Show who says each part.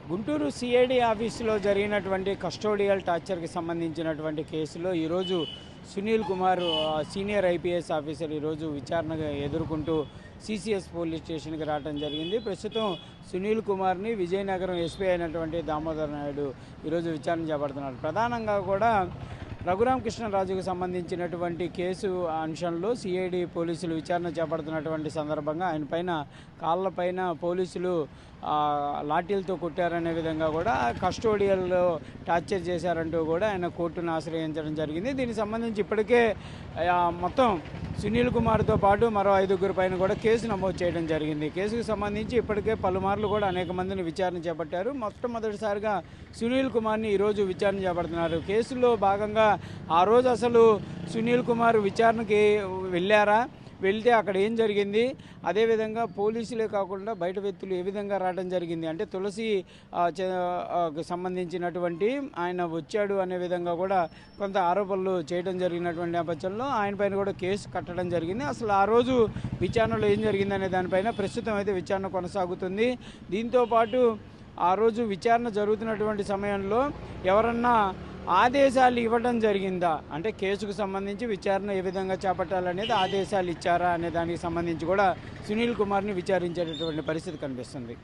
Speaker 1: Guntur CID ఆఫీసులో జరిగినటువంటి custodial టార్చర్కి సంబంధించినటువంటి కేసులో ఈరోజు Sunil Kumar senior IPS officer ఈరోజు విచారణగా ఎదుర్కొంటూ సిసిఎస్ పోలీస్ స్టేషన్కి రావడం జరిగింది. ప్రస్తుతం సునీల్ కుమార్ని విజయనగరం ఎస్పీ అయినటువంటి దామోదర్ నాయుడు ఈరోజు విచారణ చేపడుతున్నారు. ప్రధానంగా కూడా రఘురామకృష్ణరాజుకు సంబంధించినటువంటి కేసు అంశంలో సిఐడి పోలీసులు విచారణ చేపడుతున్నటువంటి సందర్భంగా ఆయన పైన కాళ్ళపైన పోలీసులు లాఠీలతో కొట్టారనే విధంగా కూడా కస్టోడియల్లో టార్చర్ చేశారంటూ కూడా ఆయన కోర్టును ఆశ్రయించడం జరిగింది. దీనికి సంబంధించి ఇప్పటికే మొత్తం సునీల్ కుమార్తో పాటు మరో 5గురి పైన కూడా కేసు నమోదు చేయడం జరిగింది. కేసుకు సంబంధించి ఇప్పటికే పలుమార్లు కూడా అనేక మందిని విచారణ చేపట్టారు. మొట్టమొదటిసారిగా సునీల్ కుమార్ని ఈరోజు విచారణ చేపడుతున్నారు. కేసులో భాగంగా ఆ రోజు అసలు సునీల్ కుమార్ విచారణకి వెళ్తే అక్కడ ఏం జరిగింది, అదేవిధంగా పోలీసులే కాకుండా బయట వ్యక్తులు ఏ విధంగా రావడం జరిగింది, అంటే తులసి సంబంధించినటువంటి ఆయన వచ్చాడు అనే విధంగా కూడా కొంత ఆరోపణలు చేయడం జరిగినటువంటి నేపథ్యంలో ఆయన పైన కూడా కేసు కట్టడం జరిగింది. అసలు ఆ రోజు విచారణలో ఏం జరిగింది అనే దానిపైన ప్రస్తుతం అయితే విచారణ కొనసాగుతుంది. దీంతోపాటు ఆ రోజు విచారణ జరుగుతున్నటువంటి సమయంలో ఎవరన్నా ఆదేశాలు ఇవ్వడం జరిగిందా, అంటే కేసుకు సంబంధించి విచారణ ఏ విధంగా చేపట్టాలనేది ఆదేశాలు ఇచ్చారా అనే దానికి సంబంధించి కూడా సునీల్ కుమార్ని విచారించేటటువంటి పరిస్థితి కనిపిస్తుంది.